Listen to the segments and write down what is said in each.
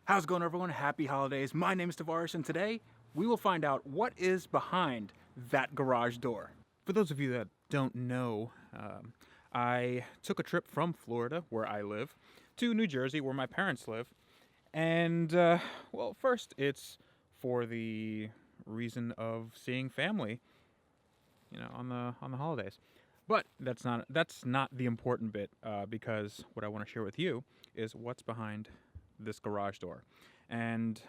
How's it going, everyone? Happy holidays. My name is Tavarish, and today we will find out what is behind that garage door. For those of you that don't know, I took a trip from Florida, where I live, to New Jersey, where my parents live. And, well, first it's for the reason of seeing family, on the holidays. But that's not the important bit, because what I want to share with you is what's behind this garage door. And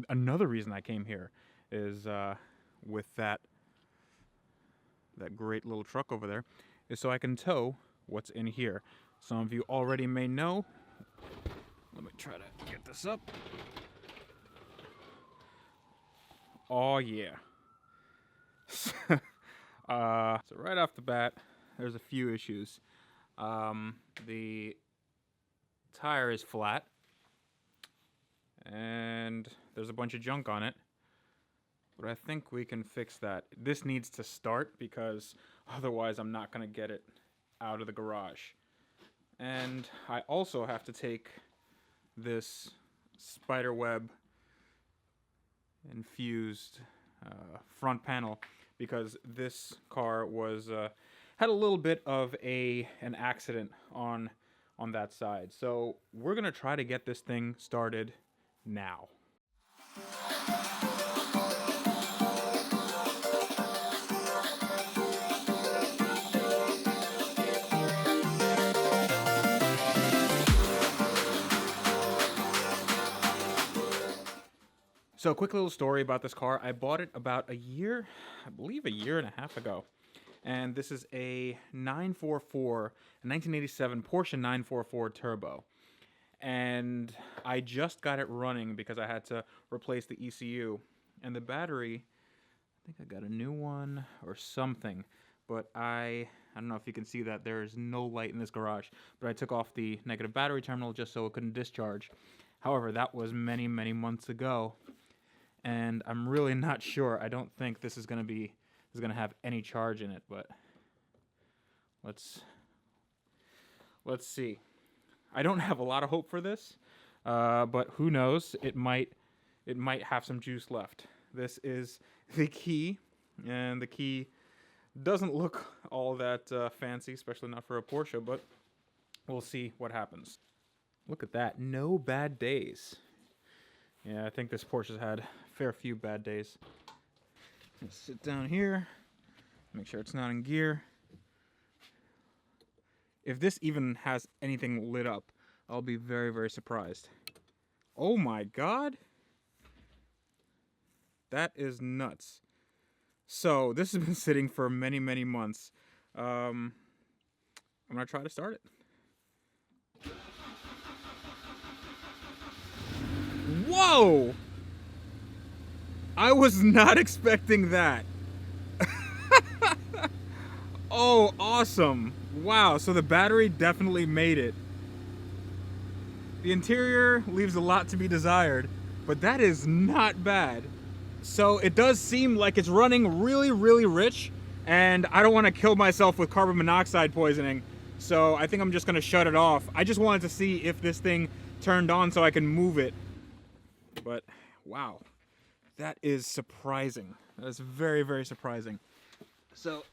another reason I came here is with that great little truck over there, is so I can tow what's in here. Some of you already may know. Let me try to get this up. Oh yeah. So right off the bat, there's a few issues. The tire is flat, and there's a bunch of junk on it, but I think we can fix that. This needs to start because otherwise I'm not going to get it out of the garage. And I also have to take this spiderweb infused front panel, because this car was had a little bit of an accident on that side. So we're gonna try to get this thing started now. So, quick little story about this car. I bought it about I believe a year and a half ago. And this is a 944, 1987 Porsche 944 Turbo. And I just got it running because I had to replace the ECU. And the battery, I think I got a new one or something. But I don't know if you can see that there is no light in this garage. But I took off the negative battery terminal just so it couldn't discharge. However, that was many, many months ago. And I'm really not sure. I don't think this is going to have any charge in it, but let's see. I don't have a lot of hope for this, but who knows? It might have some juice left. This is the key, and the key doesn't look all that fancy, especially not for a Porsche, but we'll see what happens. Look at that. No bad days. Yeah, I think this Porsche's had a fair few bad days. Let's sit down here, make sure it's not in gear. If this even has anything lit up, I'll be very, very surprised. Oh my God! That is nuts. So, this has been sitting for many, many months. I'm gonna try to start it. Whoa! I was not expecting that. Oh, awesome. Wow, so the battery definitely made it. The interior leaves a lot to be desired, but that is not bad. So it does seem like it's running really, really rich, and I don't want to kill myself with carbon monoxide poisoning, so I think I'm just going to shut it off. I just wanted to see if this thing turned on so I can move it. But, wow, that is surprising. That is very, very surprising. So,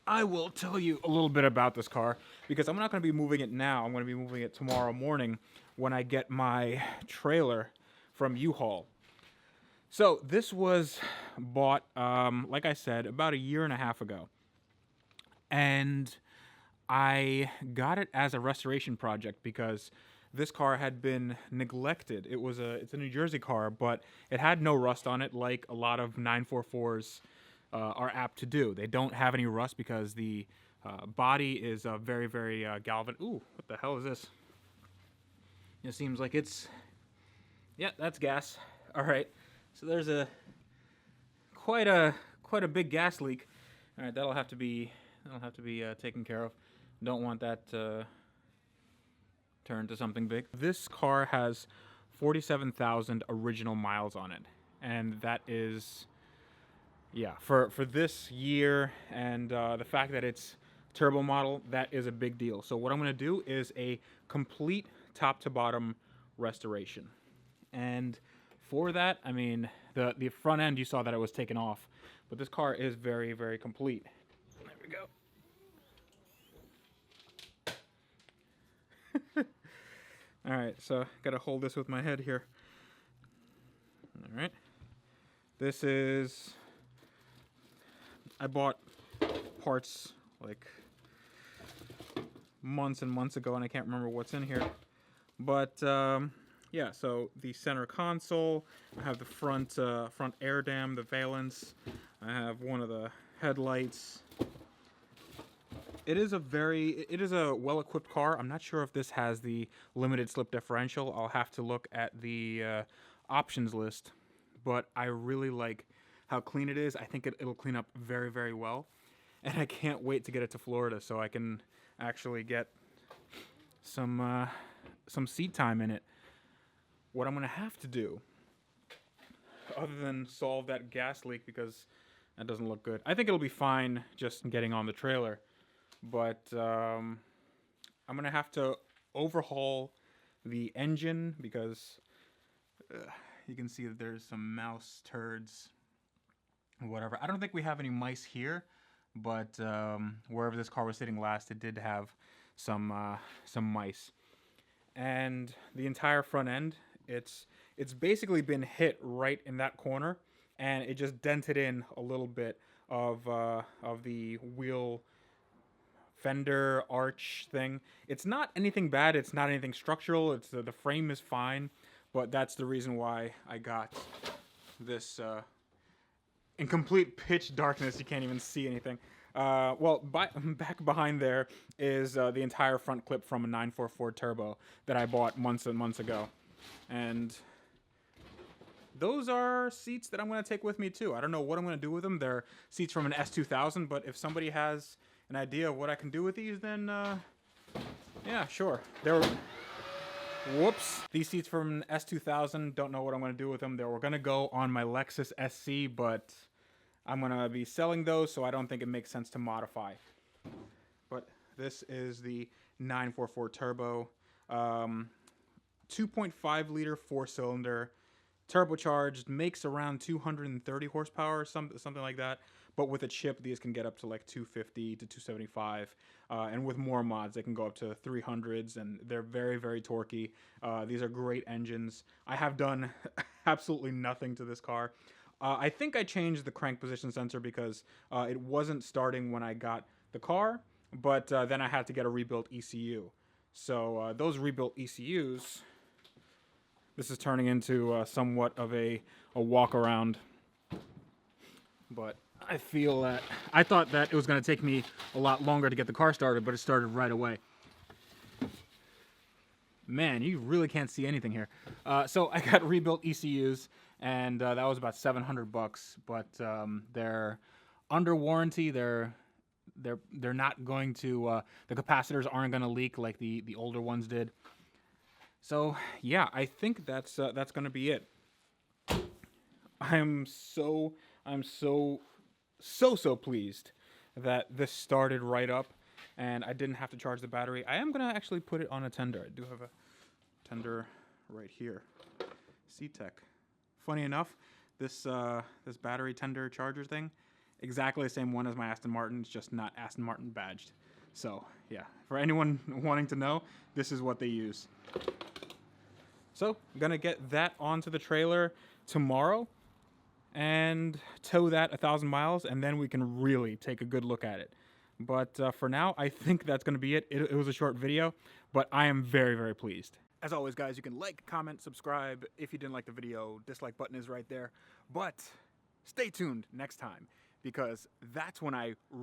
I will tell you a little bit about this car, because I'm not going to be moving it now. I'm going to be moving it tomorrow morning when I get my trailer from U-Haul. So, this was bought, like I said, about a year and a half ago. And I got it as a restoration project because this car had been neglected. It's a New Jersey car, but it had no rust on it like a lot of 944s are apt to do. They don't have any rust because the body is very, very galvan. Ooh, what the hell is this? It seems like it's... Yeah, that's gas. All right, so there's quite a big gas leak. All right, that'll have to be taken care of. Don't want that turn to something big. This car has 47,000 original miles on it, and that is, yeah, for this year and the fact that it's turbo model, that is a big deal. So what I'm going to do is a complete top to bottom restoration. And for that, I mean, the front end, you saw that it was taken off. But this car is very, very complete. There we go. All right, so gotta hold this with my head here. All right. This is, I bought parts like months and months ago, and I can't remember what's in here. But yeah, so the center console, I have the front air dam, the valence, I have one of the headlights. It is a well-equipped car. I'm not sure if this has the limited slip differential. I'll have to look at the options list, but I really like how clean it is. I think it'll clean up very, very well, and I can't wait to get it to Florida so I can actually get some seat time in it. What I'm gonna have to do, other than solve that gas leak, because that doesn't look good. I think it'll be fine just getting on the trailer. But I'm going to have to overhaul the engine because you can see that there's some mouse turds, whatever. I don't think we have any mice here, but wherever this car was sitting last, it did have some mice. And the entire front end, it's basically been hit right in that corner, and it just dented in a little bit of the wheel fender arch thing. It's not anything bad. It's not anything structural. It's the frame is fine, but that's the reason why I got this in complete pitch darkness. You can't even see anything. Well, back behind there is the entire front clip from a 944 Turbo that I bought months and months ago, and those are seats that I'm going to take with me too. I don't know what I'm going to do with them. They're seats from an S2000, but if somebody has an idea of what I can do with these, then yeah, sure. Whoops. These seats from S2000, don't know what I'm going to do with them. They were going to go on my Lexus SC, but I'm going to be selling those, so I don't think it makes sense to modify. But this is the 944 Turbo, 2.5 liter 4-cylinder, turbocharged, makes around 230 horsepower, something like that. But with a chip, these can get up to like 250 to 275. And with more mods, they can go up to 300s, and they're very, very torquey. These are great engines. I have done absolutely nothing to this car. I think I changed the crank position sensor because it wasn't starting when I got the car, but then I had to get a rebuilt ECU. So those rebuilt ECUs, this is turning into somewhat of a walk around. But I feel that I thought that it was going to take me a lot longer to get the car started, but it started right away. Man, you really can't see anything here. So I got rebuilt ECUs, and that was about $700. But they're under warranty. They're not going to. The capacitors aren't going to leak like the older ones did. So yeah, I think that's going to be it. I'm so pleased that this started right up and I didn't have to charge the battery. I am going to actually put it on a tender. I do have a tender right here. C-Tech. Funny enough, this battery tender charger thing, exactly the same one as my Aston Martin. It's just not Aston Martin badged. So yeah, for anyone wanting to know, this is what they use. So I'm going to get that onto the trailer tomorrow and tow that 1,000 miles, and then we can really take a good look at it. But for now, I think that's going to be it. It was a short video, but I am very, very pleased. As always, guys, you can like, comment, subscribe. If you didn't like the video, dislike button is right there. But stay tuned next time, because that's when I